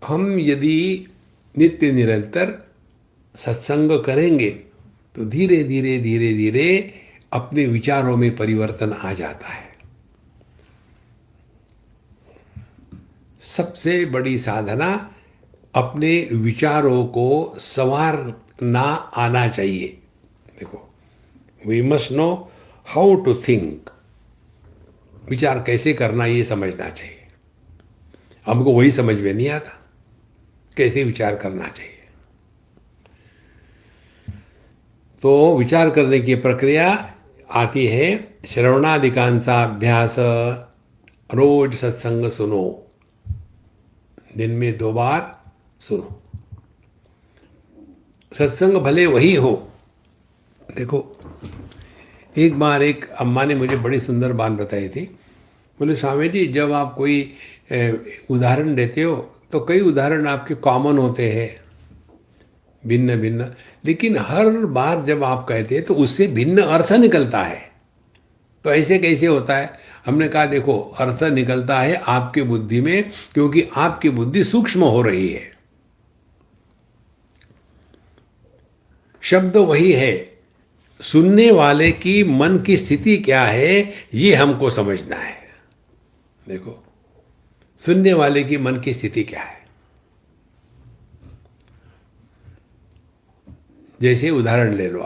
हम यदि नित्य निरंतर सत्संग करेंगे तो धीरे धीरे धीरे धीरे अपने विचारों में परिवर्तन आ जाता है। सबसे बड़ी साधना अपने विचारों को संवारना आना चाहिए। देखो, we must know how to think. विचार कैसे करना ये समझना चाहिए। हमको वही समझ में नहीं आता कैसे विचार करना चाहिए। तो विचार करने की प्रक्रिया आती है श्रवणादिकांचा अभ्यास। रोज सत्संग सुनो, दिन में 2 बार सुनो। सत्संग भले वही हो। देखो, एक बार एक अम्मा ने मुझे बड़ी सुंदर बात बताई थी। बोले, स्वामी जी, जब आप कोई उदाहरण देते हो तो कई उदाहरण आपके कॉमन होते हैं, भिन्न भिन्न, लेकिन हर बार जब आप कहते हैं तो उससे भिन्न अर्थ निकलता है। तो ऐसे कैसे होता है? हमने कहा, देखो, अर्थ निकलता है आपकी बुद्धि में, क्योंकि आपकी बुद्धि सूक्ष्म हो रही है। शब्द वही है, सुनने वाले की मन की स्थिति क्या है ये हमको समझना है। देखो, सुनने वाले की मन की स्थिति क्या है। जैसे उदाहरण ले लो,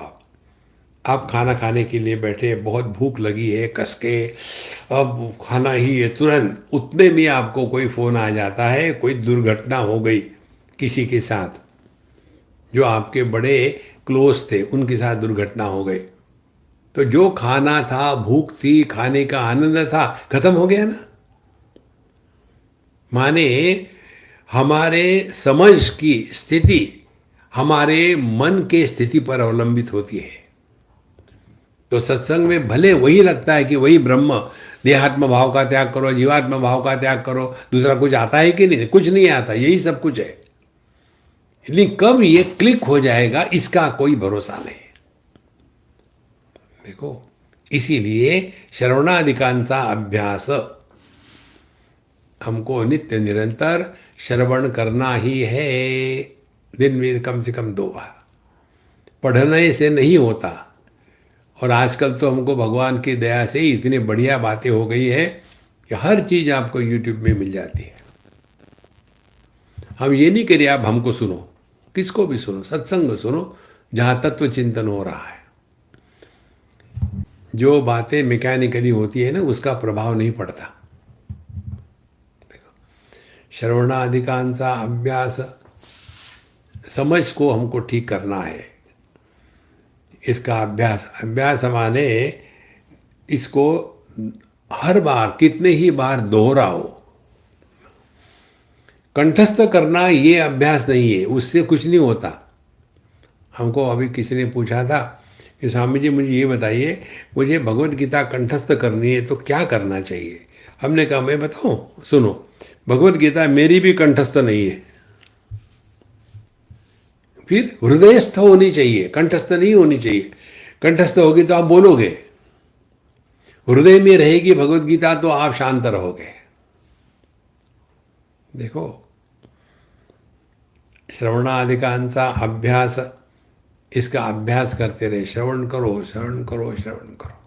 आप खाना खाने के लिए बैठे, बहुत भूख लगी है कस के, अब खाना ही है, तुरंत उतने में आपको कोई फ़ोन आ जाता है, कोई दुर्घटना हो गई किसी के साथ, जो आपके बड़े क्लोज थे, उनके साथ दुर्घटना हो गई। तो जो खाना था, भूख थी, खाने का आनंद था, खत्म हो गया ना। माने हमारे समझ की स्थिति हमारे मन के स्थिति पर अवलंबित होती है। तो सत्संग में भले वही लगता है कि वही ब्रह्म, देहात्म भाव का त्याग करो, जीवात्म भाव का त्याग करो, दूसरा कुछ आता है कि नहीं? कुछ नहीं आता, यही सब कुछ है। लेकिन कब ये क्लिक हो जाएगा इसका कोई भरोसा नहीं। देखो, इसीलिए श्रवणादिकांचा अभ्यास हमको नित्य निरंतर श्रवण करना ही है, दिन में कम से कम 2 बार। पढ़ने से नहीं होता। और आजकल तो हमको भगवान की दया से इतनी बढ़िया बातें हो गई है कि हर चीज़ आपको यूट्यूब में मिल जाती है। हम ये नहीं करिए आप हमको सुनो, किसको भी सुनो, सत्संग सुनो जहाँ तत्व चिंतन हो रहा है। जो बातें मैकेनिकली होती है ना, उसका प्रभाव नहीं पड़ता। देखो, श्रवणादिकांचा अभ्यास, समझ को हमको ठीक करना है। इसका अभ्यास माने इसको हर बार, कितने ही बार दोहराओ। कंठस्थ करना ये अभ्यास नहीं है, उससे कुछ नहीं होता। हमको अभी किसी ने पूछा था कि स्वामी जी मुझे ये बताइए, मुझे भगवत गीता कंठस्थ करनी है तो क्या करना चाहिए? हमने कहा, मैं बताऊं, सुनो, भगवत गीता मेरी भी कंठस्थ नहीं है। फिर हृदयस्थ होनी चाहिए, कंठस्थ नहीं होनी चाहिए। कंठस्थ होगी तो आप बोलोगे, हृदय में रहेगी भगवत गीता तो आप शांत रहोगे। देखो, श्रवणादिकांचा अभ्यास, इसका अभ्यास करते रहे, श्रवण करो श्रवण करो श्रवण करो।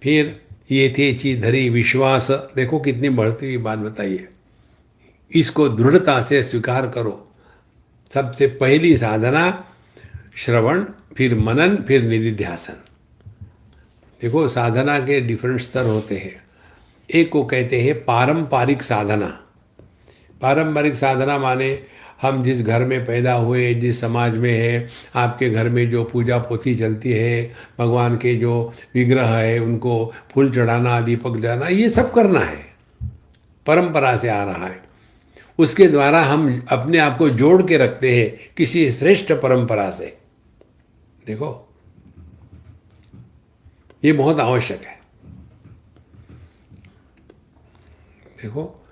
फिर ये थे ची धरी विश्वास। देखो कितनी बढ़ती हुई बात बताई है। इसको दृढ़ता से स्वीकार करो। सबसे पहली साधना श्रवण, फिर मनन, फिर निधिध्यासन। देखो, साधना के डिफरेंट स्तर होते हैं। एक को कहते हैं पारंपरिक साधना। पारंपरिक साधना माने हम जिस घर में पैदा हुए, जिस समाज में है, आपके घर में जो पूजा पोथी चलती है, भगवान के जो विग्रह है उनको फूल चढ़ाना, दीपक जलाना, ये सब करना है, परंपरा से आ रहा है। उसके द्वारा हम अपने आप को जोड़ के रखते हैं किसी श्रेष्ठ परंपरा से। देखो, ये बहुत आवश्यक है। देखो,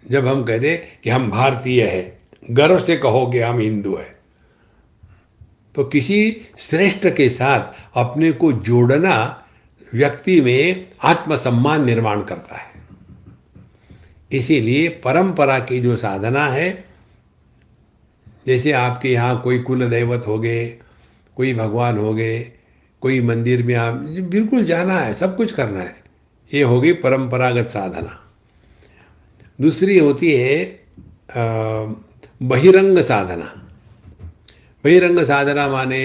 जब हम कहते कि हम भारतीय हैं, गर्व से कहोगे हम हिंदू हैं, तो किसी श्रेष्ठ के साथ अपने को जोड़ना व्यक्ति में आत्मसम्मान निर्माण करता है। इसीलिए परंपरा की जो साधना है, जैसे आपके यहाँ कोई कुल दैवत हो गए, कोई भगवान हो गए, कोई मंदिर में आप बिल्कुल जाना है, सब कुछ करना है, ये होगी परंपरागत साधना। दूसरी होती है बहिरंग साधना। बहिरंग साधना माने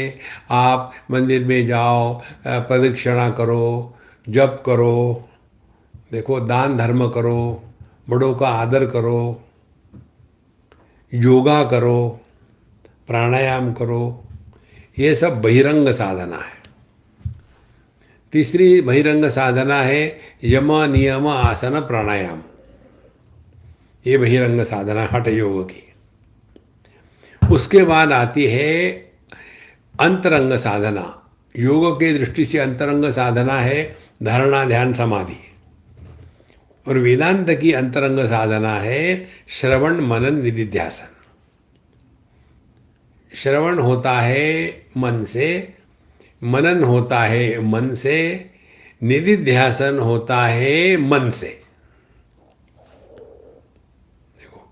आप मंदिर में जाओ, प्रदक्षिणा करो, जप करो, देखो दान धर्म करो, बड़ों का आदर करो, योगा करो, प्राणायाम करो, ये सब बहिरंग साधना है। तीसरी बहिरंग साधना है यम नियम आसन प्राणायाम, ये बहिरंग साधना हठ योग की। उसके बाद आती है अंतरंग साधना। योग के दृष्टि से अंतरंग साधना है धारणा ध्यान समाधि, और वेदांत की अंतरंग साधना है श्रवण मनन निधिध्यासन। श्रवण होता है मन से, मनन होता है मन से, निधिध्यासन होता है मन से। देखो,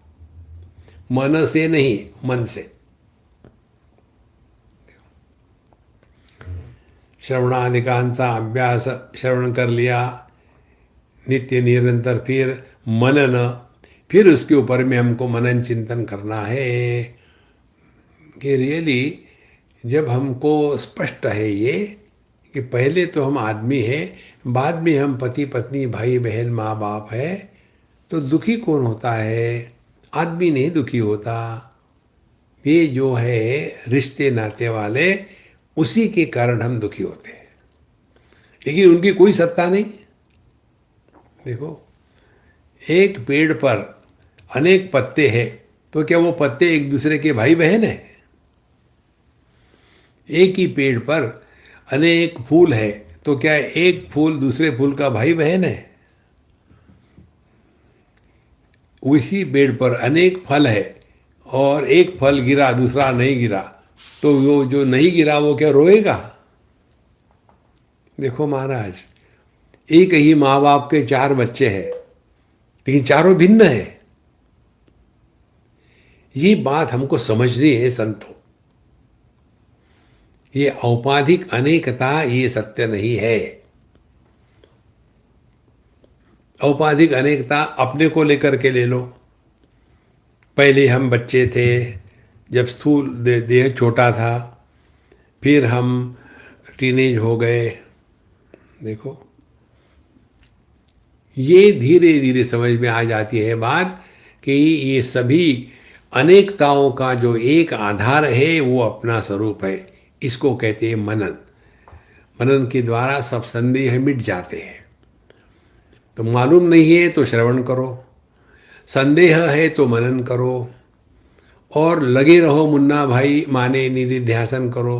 मन से नहीं, मन से। श्रवणादिकांचा अभ्यास, श्रवण कर लिया नित्य निरंतर, फिर मनन, फिर उसके ऊपर में हमको मनन चिंतन करना है कि रियली जब हमको स्पष्ट है ये कि पहले तो हम आदमी हैं, बाद में हम पति पत्नी भाई बहन माँ बाप है, तो दुखी कौन होता है? आदमी नहीं दुखी होता, ये जो है रिश्ते नाते वाले, उसी के कारण हम दुखी होते हैं, लेकिन उनकी कोई सत्ता नहीं। देखो, एक पेड़ पर अनेक पत्ते हैं, तो क्या वो पत्ते एक दूसरे के भाई बहन हैं? एक ही पेड़ पर अनेक फूल है, तो क्या एक फूल दूसरे फूल का भाई बहन है? उसी पेड़ पर अनेक फल है, और एक फल गिरा दूसरा नहीं गिरा, तो वो जो नहीं गिरा वो क्या रोएगा? देखो महाराज, एक ही माँ बाप के 4 बच्चे हैं, लेकिन चारों भिन्न है। ये बात हमको समझनी है संतों। ये औपाधिक अनेकता ये सत्य नहीं है। औपाधिक अनेकता अपने को लेकर के ले लो। पहले हम बच्चे थे, जब स्थूल देह छोटा था, फिर हम टीनेज हो गए। देखो, ये धीरे धीरे समझ में आ जाती है बात कि ये सभी अनेकताओं का जो एक आधार है वो अपना स्वरूप है। इसको कहते हैं मनन। मनन के द्वारा सब संदेह मिट जाते हैं। तो मालूम नहीं है तो श्रवण करो, संदेह है तो मनन करो, और लगे रहो मुन्ना भाई माने निधिध्यासन करो।